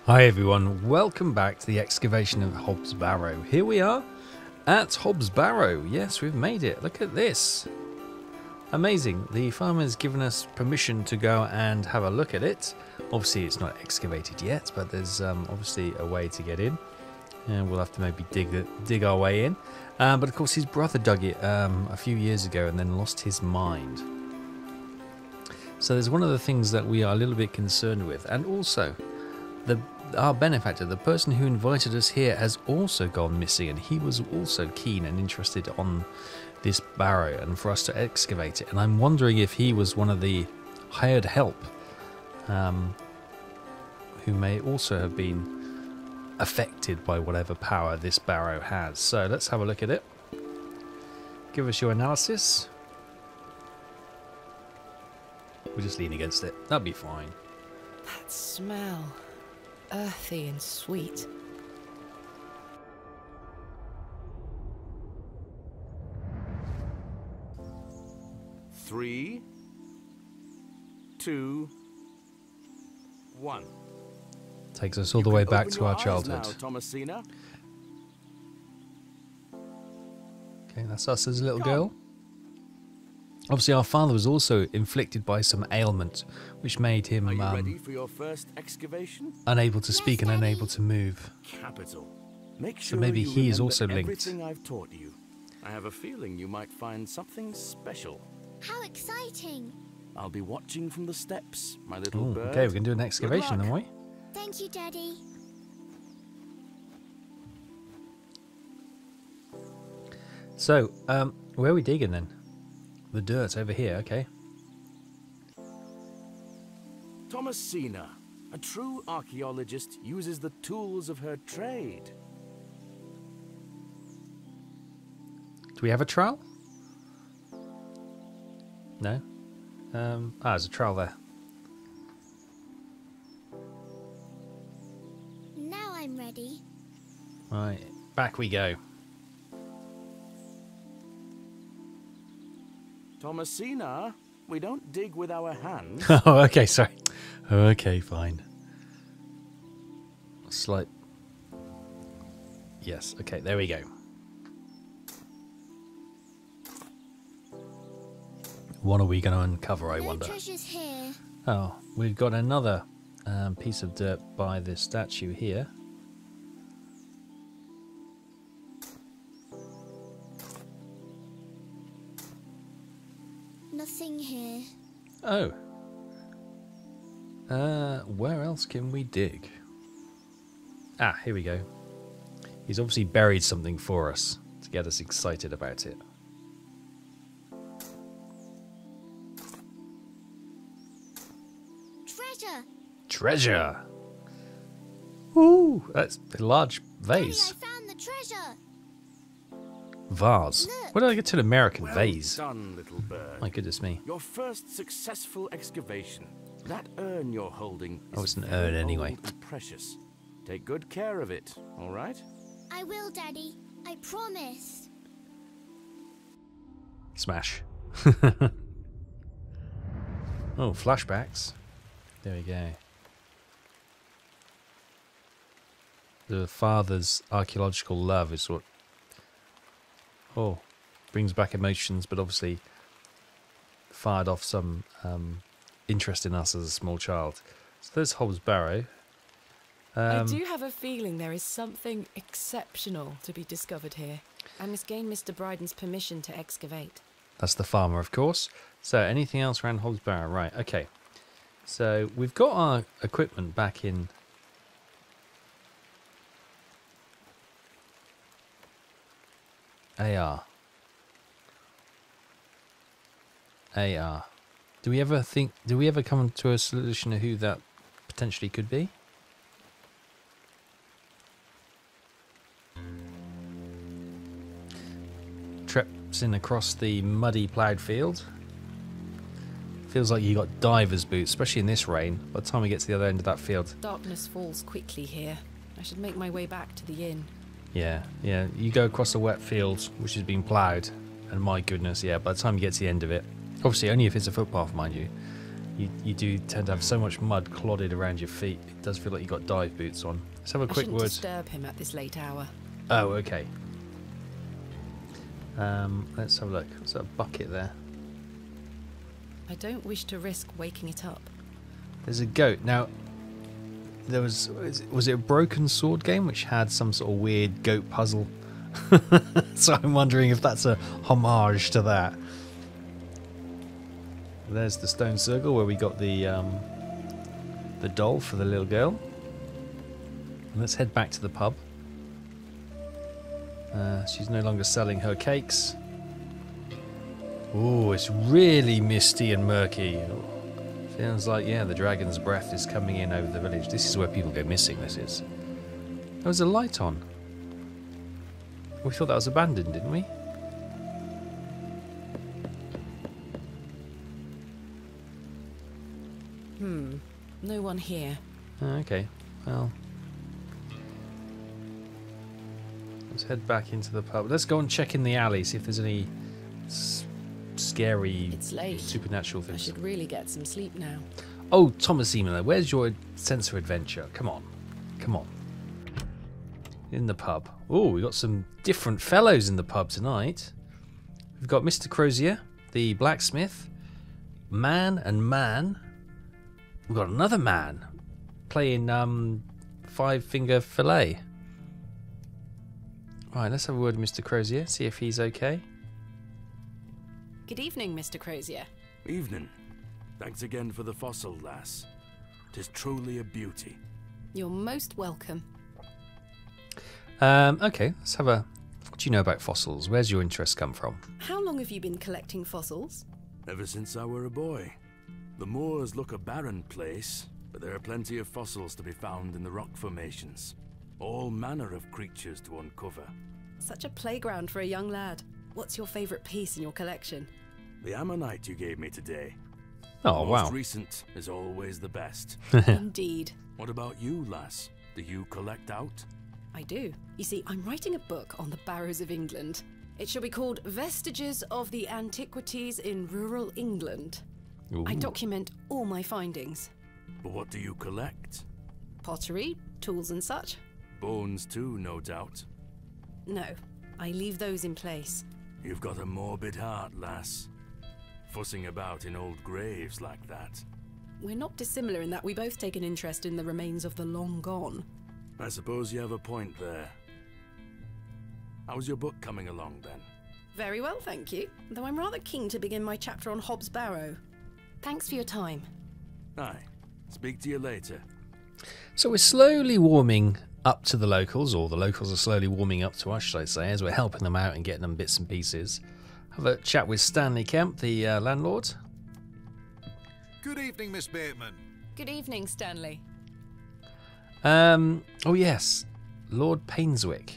Hi everyone, welcome back to the Excavation of Hob's Barrow. Here we are at Hob's Barrow. Yes, we've made it. Look at this. Amazing. The farmer's given us permission to go and have a look at it. Obviously it's not excavated yet, but there's obviously a way to get in. And we'll have to maybe dig our way in. But of course his brother dug it a few years ago and then lost his mind. So there's one of the things that we are a little bit concerned with. And also, our benefactor, the person who invited us here, has also gone missing, and he was also keen and interested on this barrow and for us to excavate it. And I'm wondering if he was one of the hired help who may also have been affected by whatever power this barrow has. So let's have a look at it. Give us your analysis. We'll just lean against it. That'll be fine. That smell. Earthy and sweet. Three, two, one. Takes us all the way back to our childhood. Now, Thomasina. Okay, that's us as a little girl. Obviously, our father was also inflicted by some ailment, which made him Are you ready for your first excavation? unable to speak and unable to move. Capital. Make sure So maybe you he is remember also linked. everything I've taught you. I have a feeling you might find something special. How exciting! I'll be watching from the steps, my little Ooh, bird. okay, we can do an excavation luck. then, we? Thank you, Daddy. So, where are we digging then? The dirt over here, okay. Thomasina, a true archaeologist, uses the tools of her trade. Do we have a trowel? No? There's a trowel there. Now I'm ready. Right, back we go. Thomasina, we don't dig with our hands. Oh, okay, sorry. Okay, fine. Slight. Yes, okay, there we go. What are we going to uncover, I No wonder? treasures here. Oh, we've got another piece of dirt by this statue here. Nothing here. Oh. Where else can we dig? Ah, here we go. He's obviously buried something for us to get us excited about it. Treasure! Treasure! Ooh, that's a large vase. Daddy, I found the treasure! Vase. Look. Where did I get to an American Well vase? done, little bird. My goodness me. Your first successful excavation. That urn you're holding Oh, is it's an very urn anyway. old and precious. Take good care of it, all right? I will, Daddy. I promise. Smash. Oh, flashbacks. There we go. The father's archaeological love is what... Oh, brings back emotions, but obviously fired off some interest in us as a small child. So there's Hob's Barrow. I do have a feeling there is something exceptional to be discovered here. I must gain Mr. Bryden's permission to excavate. That's the farmer, of course. So anything else around Hob's Barrow? Right, okay. So we've got our equipment back in... AR. Do we ever come to a solution of who that potentially could be? Trips in across the muddy ploughed field. Feels like you got diver's boots, especially in this rain, by the time we get to the other end of that field. Darkness falls quickly here. I should make my way back to the inn. Yeah, you go across a wet field which has been ploughed, and my goodness, yeah, by the time you get to the end of it, obviously only if it's a footpath, mind you, you do tend to have so much mud clodded around your feet. It does feel like you've got dive boots on. Let's have a quick word. Disturb him at this late hour. Oh, okay. Let's have a look. What's that bucket there? I don't wish to risk waking it up. There's a goat. Now, there was it a broken sword game which had some sort of weird goat puzzle? So I'm wondering if that's a homage to that. There's the stone circle where we got the doll for the little girl. And let's head back to the pub. She's no longer selling her cakes. Oh, it's really misty and murky. Feels like, yeah, the dragon's breath is coming in over the village. This is where people go missing, this is. There was a light on. We thought that was abandoned, didn't we? No one here. Okay, well. Let's head back into the pub. Let's go and check in the alley, see if there's any scary It's late. supernatural I things. should really get some sleep now. Oh, Thomasina, where's your sense of adventure? Come on. Come on. In the pub. Oh, we've got some different fellows in the pub tonight. We've got Mr. Crozier, the blacksmith, man and man. We've got another man playing five-finger fillet. Right, let's have a word with Mr. Crozier, see if he's okay. Good evening, Mr. Crozier. Evening. Thanks again for the fossil, lass. 'Tis truly a beauty. You're most welcome. Okay, let's have a... What do you know about fossils? Where's your interest come from? How long have you been collecting fossils? Ever since I were a boy. The moors look a barren place, but there are plenty of fossils to be found in the rock formations. All manner of creatures to uncover. Such a playground for a young lad. What's your favourite piece in your collection? The ammonite you gave me today. Oh, the wow. most recent is always the best. Indeed. What about you, lass? Do you collect out? I do. You see, I'm writing a book on the barrows of England. It shall be called Vestiges of the Antiquities in Rural England. Ooh. I document all my findings. But what do you collect? Pottery, tools and such. Bones too, no doubt. No, I leave those in place. You've got a morbid heart, lass. Fussing about in old graves like that. We're not dissimilar in that we both take an interest in the remains of the long gone. I suppose you have a point there. How's your book coming along, then? Very well, thank you. Though I'm rather keen to begin my chapter on Hob's Barrow. Thanks for your time. Aye. Speak to you later. So we're slowly warming up to the locals, or the locals are slowly warming up to us, should I say, as we're helping them out and getting them bits and pieces. Have a chat with Stanley Kemp, the landlord. Good evening, Miss Bateman. Good evening, Stanley. Oh yes, Lord Painswick.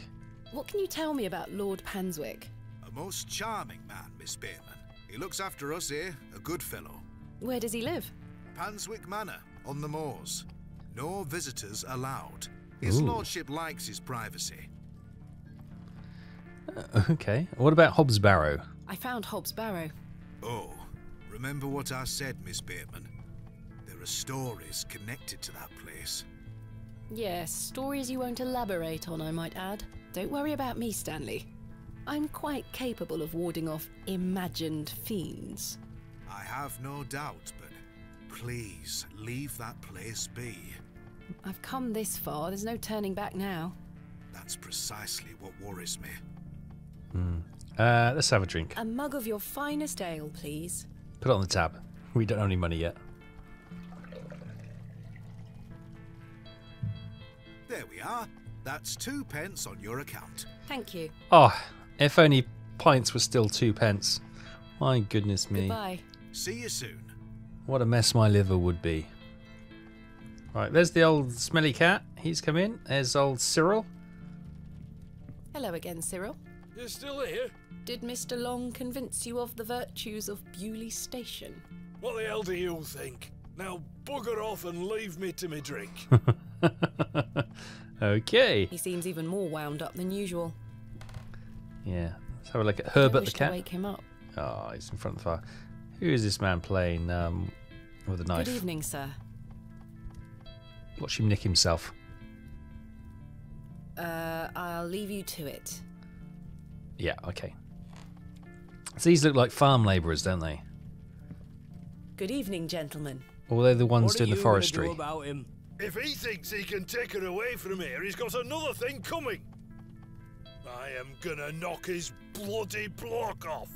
What can you tell me about Lord Panswick? A most charming man, Miss Bateman. He looks after us here, a good fellow. Where does he live? Panswick Manor, on the moors. No visitors allowed. His Ooh. lordship likes his privacy. Okay, what about Hob's Barrow? I found Hob's Barrow. Oh, remember what I said, Miss Bateman? There are stories connected to that place. Yes, stories you won't elaborate on, I might add. Don't worry about me, Stanley. I'm quite capable of warding off imagined fiends. I have no doubt, but please leave that place be. I've come this far, there's no turning back now. That's precisely what worries me. Let's have a drink. A mug of your finest ale, please. Put it on the tab. We don't have any money yet. There we are. That's 2 pence on your account. Thank you. Oh, if only pints were still 2 pence. My goodness me. Goodbye. See you soon. What a mess my liver would be. Right, there's the old smelly cat. He's come in. There's old Cyril. Hello again, Cyril. You're still here? Did Mr. Long convince you of the virtues of Bewlay Station? What the hell do you think? Now bugger off and leave me to me drink. Okay. He seems even more wound up than usual. Yeah. Let's have a look at I Herbert the wish to cat. wake him up. Oh, he's in front of the fire. Who is this man playing? with a knife. Good evening, sir. Watch him nick himself. I'll leave you to it. Yeah, okay. So these look like farm labourers, don't they? Good evening, gentlemen. Or they're the ones What are doing the you forestry. gonna do about him? If he thinks he can take her away from here, he's got another thing coming. I am gonna knock his bloody block off.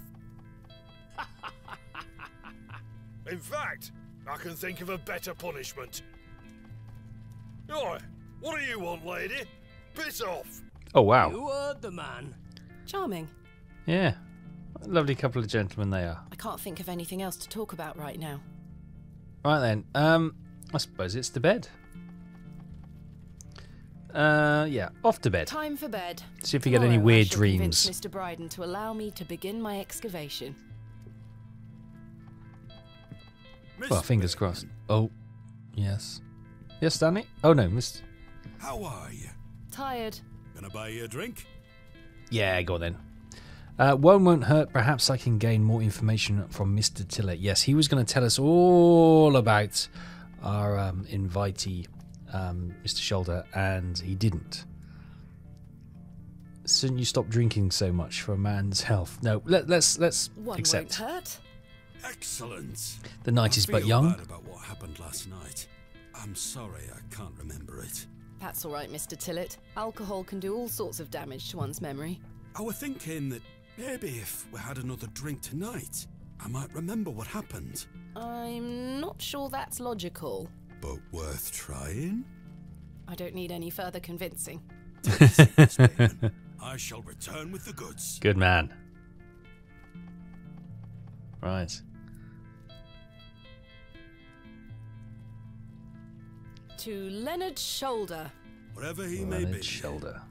In fact, I can think of a better punishment. Oi, what do you want, lady? Piss off. Oh, wow. You heard the man. Charming. Yeah. A lovely couple of gentlemen they are. I can't think of anything else to talk about right now. Right then, I suppose it's to bed. Yeah, off to bed. Time for bed. See if we get any Tomorrow, weird I shall convince dreams. Mr. Bryden to allow me to begin my excavation. Well, fingers crossed. Oh, yes. Yes, Stanley? Oh, no, Miss... How are you? Tired. Gonna buy you a drink? Yeah, go on then. One won't hurt. Perhaps I can gain more information from Mr. Tillett. Yes, he was going to tell us all about our invitee, Mr. Shoulder, and he didn't. Shouldn't you stop drinking so much for a man's health? No, let's One accept. won't hurt. Excellent. The night is I but feel young. bad about what happened last night. I'm sorry I can't remember it. That's all right, Mr. Tillett. Alcohol can do all sorts of damage to one's memory. I was thinking that maybe if we had another drink tonight, I might remember what happened. I'm not sure that's logical. But worth trying? I don't need any further convincing. Miss Bateman. I shall return with the goods. Good man. Right. To Leonard Shoulder. Wherever he may Leonard be. Shoulder.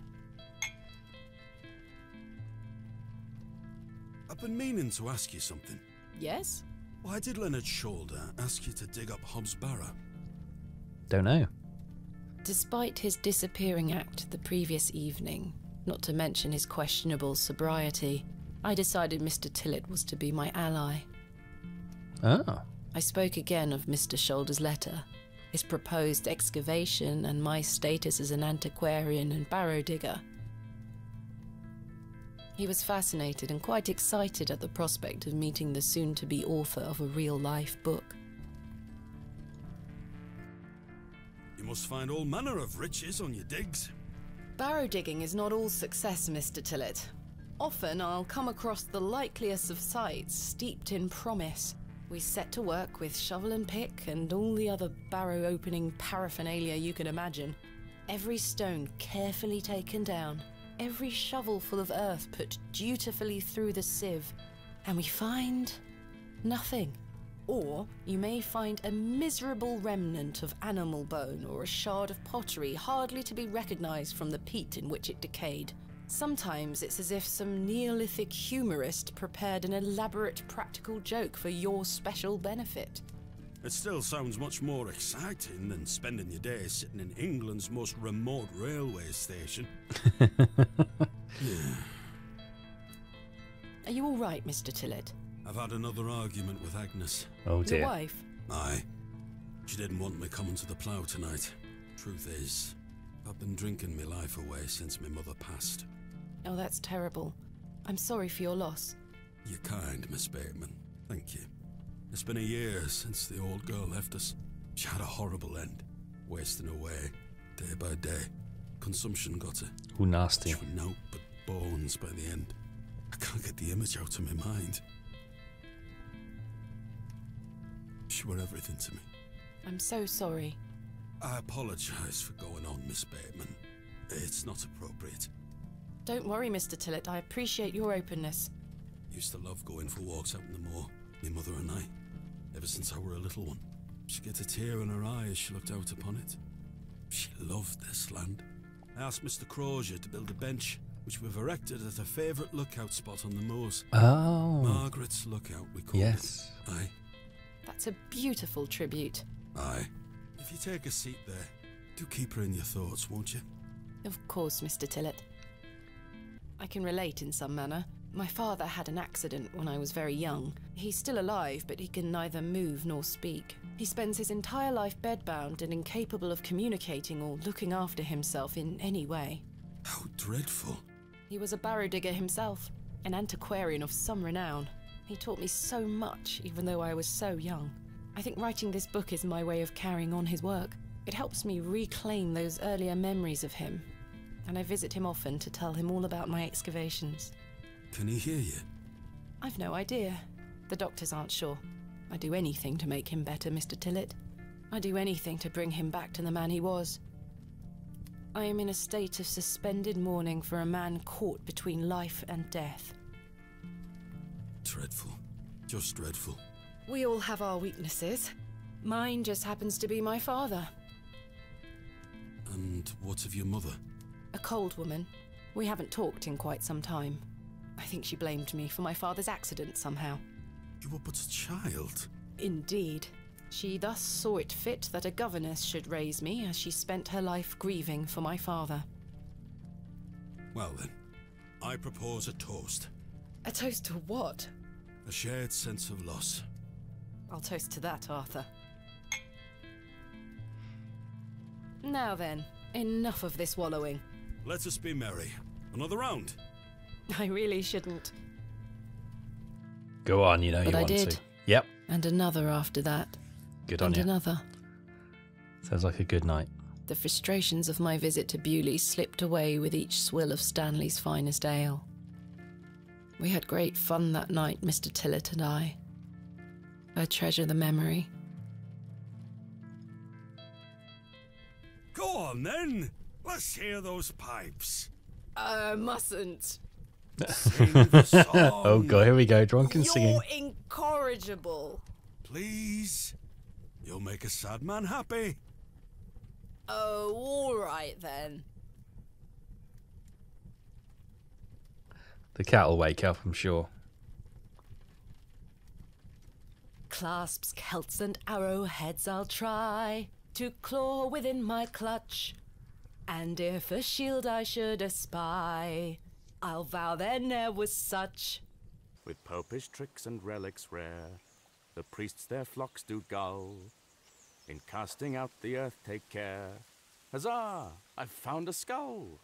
I've been meaning to ask you something. Yes? Why did Leonard Shoulder ask you to dig up Hob's Barrow? Don't know. Despite his disappearing act the previous evening, not to mention his questionable sobriety, I decided Mr. Tillett was to be my ally. Oh. I spoke again of Mr. Shoulder's letter, his proposed excavation, and my status as an antiquarian and barrow digger. He was fascinated and quite excited at the prospect of meeting the soon-to-be author of a real-life book. You must find all manner of riches on your digs. Barrow digging is not all success, Mr. Tillett. Often I'll come across the likeliest of sites steeped in promise. We set to work with shovel and pick and all the other barrow opening paraphernalia you can imagine. Every stone carefully taken down, every shovel full of earth put dutifully through the sieve, and we find nothing. Or you may find a miserable remnant of animal bone or a shard of pottery hardly to be recognized from the peat in which it decayed. Sometimes it's as if some Neolithic humorist prepared an elaborate practical joke for your special benefit. It still sounds much more exciting than spending your days sitting in England's most remote railway station. Are you all right, Mr. Tillett? I've had another argument with Agnes. Oh Your dear. wife? Aye. She didn't want me coming to the plough tonight. Truth is, I've been drinking my life away since my mother passed. Oh, that's terrible. I'm sorry for your loss. You're kind, Miss Bateman. Thank you. It's been a year since the old girl left us. She had a horrible end, wasting away, day by day. Consumption got her. Ooh, nasty. She was naught but bones by the end. I can't get the image out of my mind. She were everything to me. I'm so sorry. I apologise for going on, Miss Bateman. It's not appropriate. Don't worry, Mr. Tillett. I appreciate your openness. Used to love going for walks out in the moor, my mother and I, ever since I were a little one. She'd get a tear in her eye as she looked out upon it. She loved this land. I asked Mr. Crozier to build a bench, which we've erected at her favourite lookout spot on the moors. Oh. Margaret's Lookout, we called Yes. it. Aye. That's a beautiful tribute. Aye. If you take a seat there, do keep her in your thoughts, won't you? Of course, Mr. Tillett. I can relate in some manner. My father had an accident when I was very young. He's still alive, but he can neither move nor speak. He spends his entire life bedbound and incapable of communicating or looking after himself in any way. How dreadful. He was a barrow digger himself, an antiquarian of some renown. He taught me so much, even though I was so young. I think writing this book is my way of carrying on his work. It helps me reclaim those earlier memories of him, and I visit him often to tell him all about my excavations. Can he hear you? I've no idea. The doctors aren't sure. I'd do anything to make him better, Mr. Tillett. I'd do anything to bring him back to the man he was. I am in a state of suspended mourning for a man caught between life and death. Dreadful. Just dreadful. We all have our weaknesses. Mine just happens to be my father. And what of your mother? A cold woman. We haven't talked in quite some time. I think she blamed me for my father's accident somehow. You were but a child. Indeed. She thus saw it fit that a governess should raise me as she spent her life grieving for my father. Well then, I propose a toast. A toast to what? A shared sense of loss. I'll toast to that, Arthur. Now then, enough of this wallowing. Let us be merry. Another round. I really shouldn't. Go on, you know you But I want did. to. Yep. And another after that. Good on And you. another. Sounds like a good night. The frustrations of my visit to Bewlay slipped away with each swill of Stanley's finest ale. We had great fun that night, Mr. Tillett and I. I treasure the memory. Go on then. Let's hear those pipes. Mustn't. Sing the song. Oh god, here we go. Drunken singing. You're incorrigible. Please. You'll make a sad man happy. Oh, all right then. The cat will wake up, I'm sure. Clasps, celts, and arrowheads I'll try to claw within my clutch. And if a shield I should espy, I'll vow there ne'er was such. With popish tricks and relics rare, the priests their flocks do gull. In casting out the earth take care. Huzzah! I've found a skull!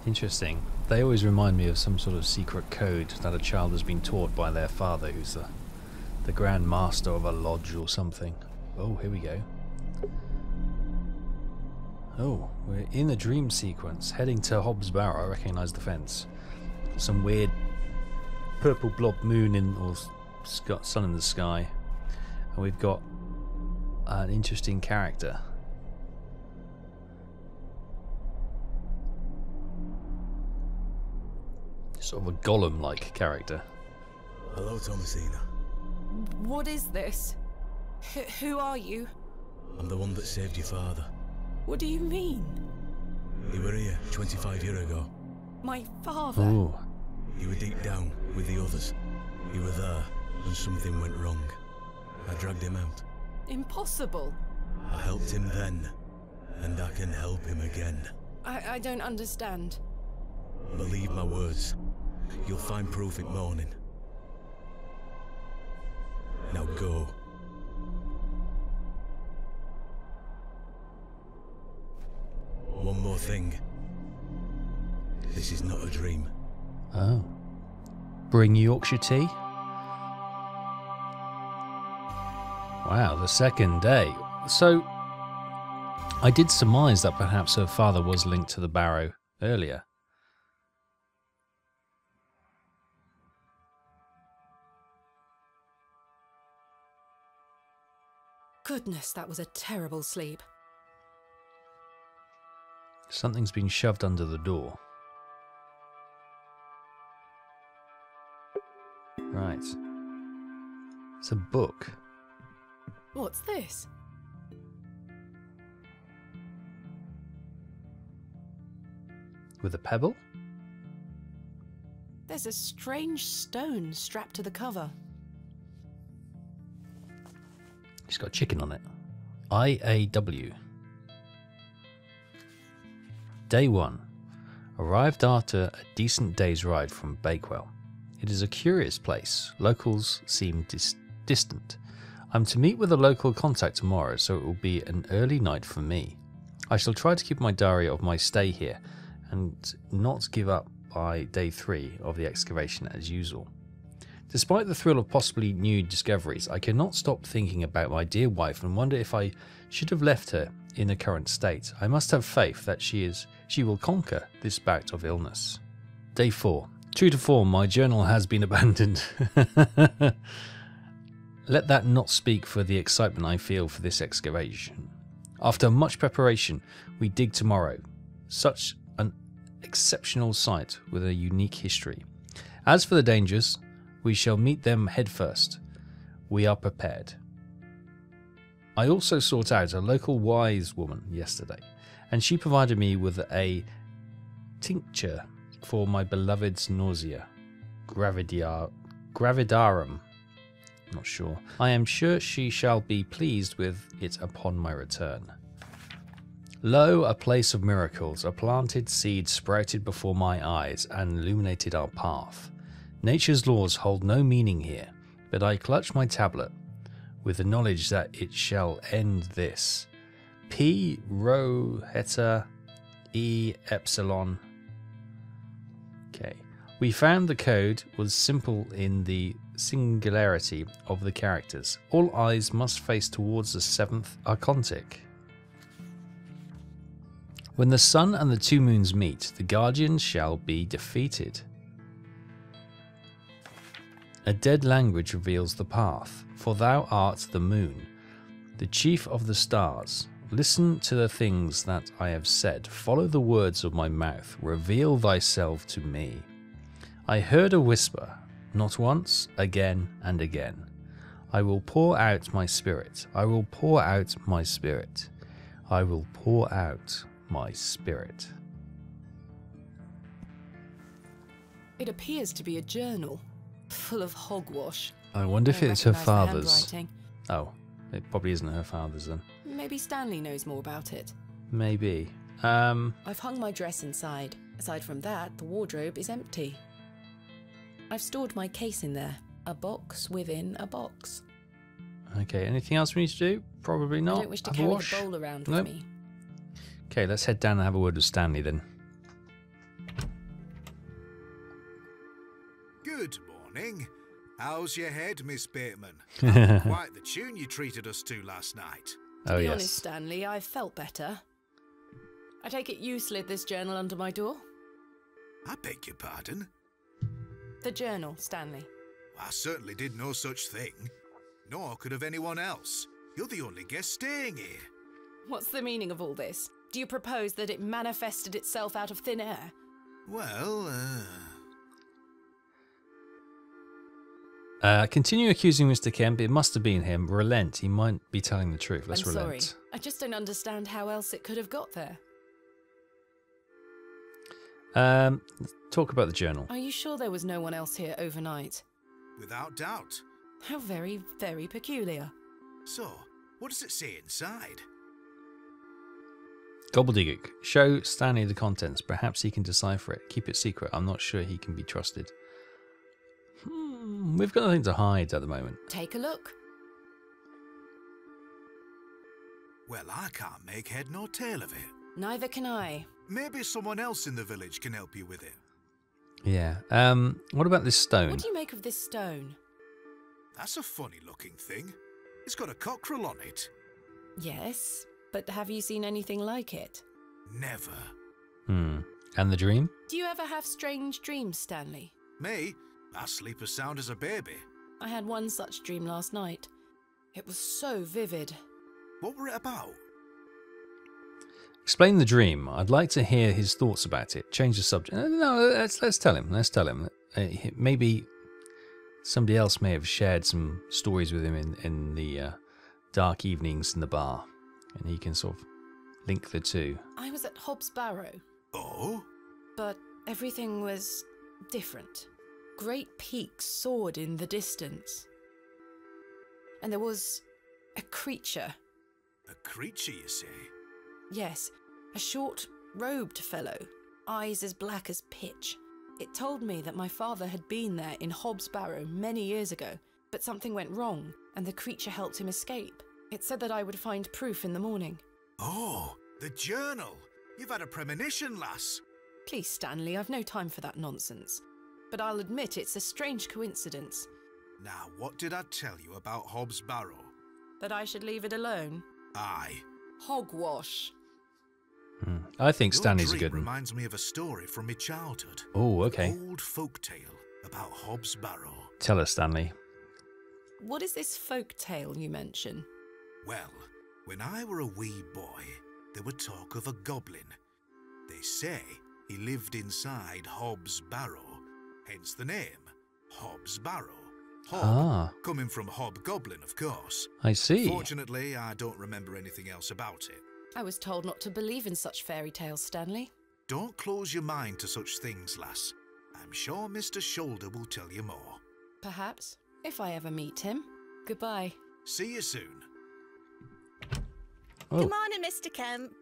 Interesting. They always remind me of some sort of secret code that a child has been taught by their father, who's the Grand Master of a lodge or something. Oh, here we go. Oh, we're in a dream sequence, heading to Hobbs Barrow. I recognise the fence. Some weird purple blob moon in, or sun in the sky. And we've got an interesting character. Sort of a golem-like character. Hello, Thomasina. What is this? Who are you? I'm the one that saved your father. What do you mean? You were here 25 years ago. My father? Ooh. You were deep down with the others. You were there when something went wrong. I dragged him out. Impossible. I helped him then, and I can help him again. I don't understand. Believe my words. You'll find proof in morning. Now go. One more thing. This is not a dream. Oh. Bring Yorkshire tea? Wow, the second day. So, I did surmise that perhaps her father was linked to the Barrow earlier. Goodness, that was a terrible sleep. Something's been shoved under the door. Right. It's a book. What's this? With a pebble? There's a strange stone strapped to the cover. It's got chicken on it. IAW. Day 1. Arrived after a decent day's ride from Bakewell. It is a curious place. Locals seem distant. I'm to meet with a local contact tomorrow, so it will be an early night for me. I shall try to keep my diary of my stay here and not give up by day 3 of the excavation as usual. Despite the thrill of possibly new discoveries, I cannot stop thinking about my dear wife and wonder if I should have left her in the current state. I must have faith that she will conquer this bout of illness. Day 4. True to form, my journal has been abandoned. Let that not speak for the excitement I feel for this excavation. After much preparation, we dig tomorrow. Such an exceptional site with a unique history. As for the dangers, we shall meet them headfirst. We are prepared. I also sought out a local wise woman yesterday, and she provided me with a tincture for my beloved's nausea. Gravidarum. Not sure. I am sure she shall be pleased with it upon my return. Lo, a place of miracles. A planted seed sprouted before my eyes and illuminated our path. Nature's laws hold no meaning here, but I clutch my tablet with the knowledge that it shall end this. P rho heta E epsilon. Okay. We found the code was simple in the singularity of the characters. All eyes must face towards the 7th archontic. When the sun and the 2 moons meet, the guardians shall be defeated. A dead language reveals the path, for thou art the moon, the chief of the stars. Listen to the things that I have said, follow the words of my mouth, reveal thyself to me. I heard a whisper, not once, again and again. I will pour out my spirit, I will pour out my spirit, I will pour out my spirit. It appears to be a journal, full of hogwash. I wonder if it's her recognise the father's. handwriting. Oh, it probably isn't her father's then. Maybe Stanley knows more about it. Maybe. I've hung my dress inside. Aside from that, the wardrobe is empty. I've stored my case in there. A box within a box. Okay, anything else we need to do? Probably not. I don't wish to Have a carry wash? the bowl around Nope. with me. Okay, let's head down and have a word with Stanley then. Good morning. How's your head, Miss Bateman? Quite the tune you treated us to last night. To Oh be yes. honest, Stanley, I felt better. I take it you slid this journal under my door? I beg your pardon? The journal, Stanley. I certainly did no such thing. Nor could have anyone else. You're the only guest staying here. What's the meaning of all this? Do you propose that it manifested itself out of thin air? Well, Continue accusing Mr. Kemp. It must have been him. Relent. He might be telling the truth. Let's I'm relent. sorry. I just don't understand how else it could have got there. Talk about the journal. Are you sure there was no one else here overnight? without doubt. How very, very peculiar. So, what does it say inside? Gobbledygook. Show Stanley the contents. Perhaps he can decipher it. Keep it secret. I'm not sure he can be trusted. We've got nothing to hide at the moment. Take a look. Well, I can't make head nor tail of it. Neither can I. Maybe someone else in the village can help you with it. Yeah. What about this stone? What do you make of this stone? That's a funny looking thing. It's got a cockerel on it. Yes, but have you seen anything like it? Never. And the dream? Do you ever have strange dreams, Stanley? Me? I sleep as sound as a baby. I had one such dream last night. It was so vivid. What were it about? Explain the dream. I'd like to hear his thoughts about it. Change the subject. No, let's tell him. Let's tell him. Maybe somebody else may have shared some stories with him in the dark evenings in the bar, and he can sort of link the two. I was at Hob's Barrow, Oh? but everything was different. Great peaks soared in the distance. And there was a creature. A creature, you say? Yes, a short, robed fellow, eyes as black as pitch. It told me that my father had been there in Hob's Barrow many years ago, but something went wrong, and the creature helped him escape. It said that I would find proof in the morning. Oh, the journal. You've had a premonition, lass. Please, Stanley, I've no time for that nonsense. But I'll admit it's a strange coincidence. Now, what did I tell you about Hob's Barrow? That I should leave it alone? Aye. Hogwash. I think Your Stanley's a dream good one. reminds me of a story from my childhood. Oh, okay. An old folk tale about Hob's Barrow. Tell us, Stanley. What is this folk tale you mention? Well, when I were a wee boy, there were talk of a goblin. They say he lived inside Hob's Barrow, hence the name, Hob's Barrow. Hob, coming from hobgoblin, of course. I see. Fortunately, I don't remember anything else about it. I was told not to believe in such fairy tales, Stanley. Don't close your mind to such things, lass. I'm sure Mr. Shoulder will tell you more. Perhaps, if I ever meet him. Goodbye. See you soon. Oh. Good morning, Mr. Kemp.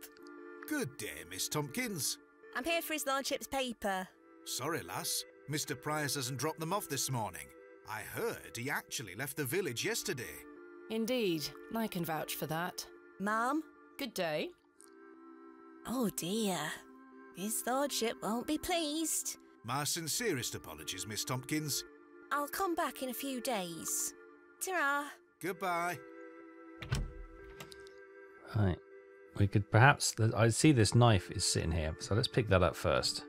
Good day, Miss Tompkins. I'm here for his lordship's paper. Sorry, lass. Mr. Price hasn't dropped them off this morning. I heard he actually left the village yesterday. Indeed, I can vouch for that. Ma'am? Good day. Oh dear. His lordship won't be pleased. My sincerest apologies, Miss Tompkins. I'll come back in a few days. Ta-ra. Goodbye. Right. We could perhaps... I see this knife is sitting here, so let's pick that up first.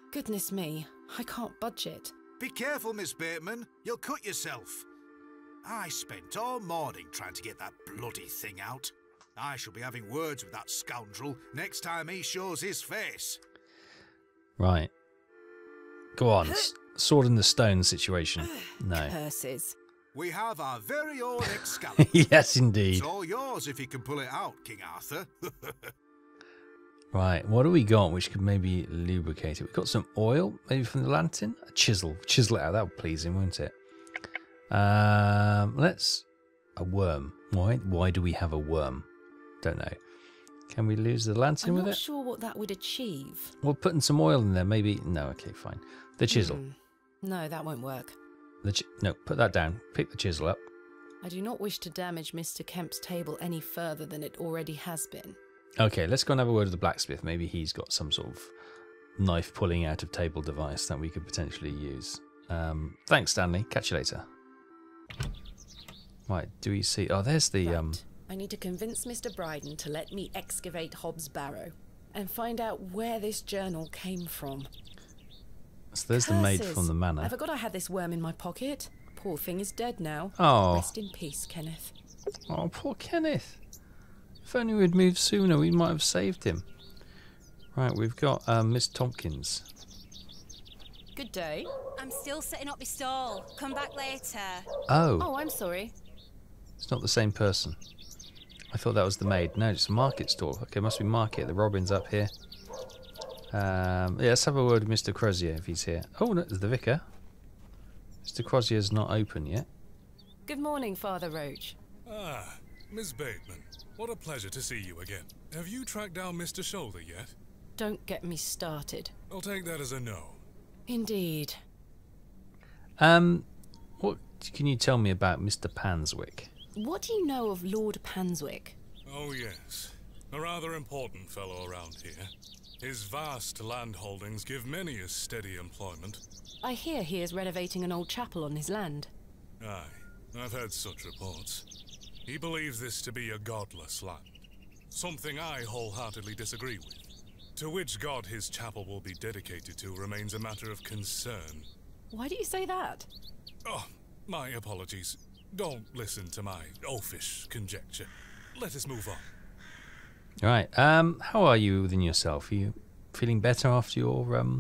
Goodness me, I can't budge it. Be careful, Miss Bateman. You'll cut yourself. I spent all morning trying to get that bloody thing out. I shall be having words with that scoundrel next time he shows his face. Right. Go on. Sword in the stone situation. No. Curses. We have our very own Excalibur. Yes, indeed. It's all yours if you can pull it out, King Arthur. Right, what do we got which could maybe lubricate it? We've got some oil, maybe from the lantern. A chisel. Chisel it out. That would please him, wouldn't it? Let's... A worm. Why do we have a worm? Don't know. Can we lose the lantern with it? I'm not sure what that would achieve. Well, putting some oil in there, maybe... No, okay, fine. The chisel. No, that won't work. No, put that down. Pick the chisel up. I do not wish to damage Mr. Kemp's table any further than it already has been. Okay, let's go and have a word with the blacksmith. Maybe he's got some sort of knife pulling out of table device that we could potentially use. Thanks, Stanley. Catch you later. Right, do we see... Oh, there's the... Right. I need to convince Mr. Bryden to let me excavate Hob's Barrow and find out where this journal came from. So there's the maid from the manor. I forgot I had this worm in my pocket. Poor thing is dead now. Oh. Rest in peace, Kenneth. Oh, poor Kenneth. If only we'd moved sooner, we might have saved him. Right, we've got Miss Tompkins. Good day. I'm still setting up my stall. Come back later. Oh. Oh, I'm sorry. It's not the same person. I thought that was the maid. No, it's a market stall. Okay, must be market. The Robin's up here. Yeah, let's have a word with Mr. Crozier if he's here. Oh, no, there's the vicar. Mr. Crozier's not open yet. Good morning, Father Roach. Ah, Miss Bateman. What a pleasure to see you again. Have you tracked down Mr. Shoulder yet? Don't get me started. I'll take that as a no. Indeed. What can you tell me about Mr. Panswick? What do you know of Lord Panswick? Oh yes, a rather important fellow around here. His vast land holdings give many a steady employment. I hear he is renovating an old chapel on his land. Aye, I've heard such reports. He believes this to be a godless land, something I wholeheartedly disagree with. To which god his chapel will be dedicated to remains a matter of concern. Why do you say that? Oh, my apologies. Don't listen to my oafish conjecture. Let us move on. Right, how are you within yourself? Are you feeling better after your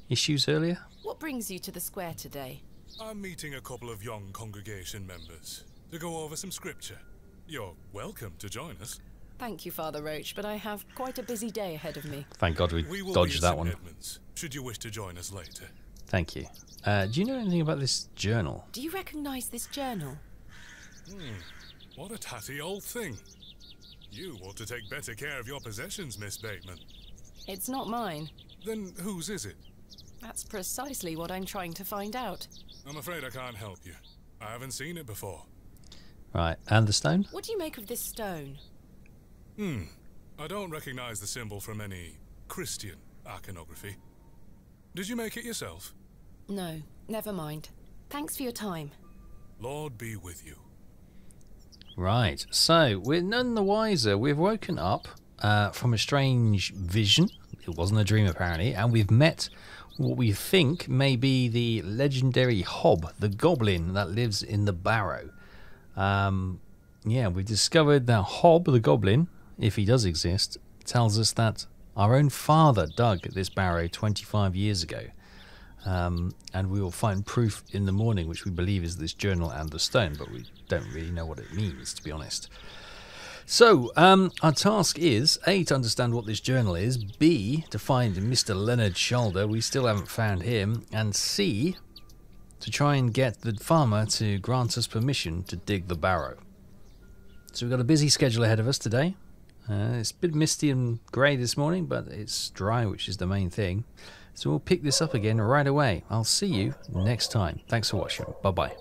issues earlier? What brings you to the square today? I'm meeting a couple of young congregation members to go over some scripture. You're welcome to join us. Thank you, Father Roach, but I have quite a busy day ahead of me. Thank God we will dodged be at that one. St. Edmunds, should you wish to join us later. Thank you. Do you know anything about this journal? Do you recognise this journal? What a tatty old thing. You ought to take better care of your possessions, Miss Bateman. It's not mine. Then whose is it? That's precisely what I'm trying to find out. I'm afraid I can't help you. I haven't seen it before. Right, and the stone? What do you make of this stone? I don't recognize the symbol from any Christian iconography. Did you make it yourself? No, never mind. Thanks for your time. Lord be with you. Right, so we're none the wiser. We've woken up from a strange vision. It wasn't a dream, apparently, and we've met what we think may be the legendary Hob, the goblin that lives in the Barrow. Yeah, we discovered that Hob, the goblin, if he does exist, tells us that our own father dug this barrow 25 years ago. And we will find proof in the morning, which we believe is this journal and the stone, but we don't really know what it means, to be honest. So, our task is, A, to understand what this journal is, B, to find Mr. Leonard Shoulder, we still haven't found him, and C, to try and get the farmer to grant us permission to dig the barrow. So we've got a busy schedule ahead of us today. It's a bit misty and grey this morning, but it's dry, which is the main thing. So we'll pick this up again right away. I'll see you next time. Thanks for watching. Bye-bye.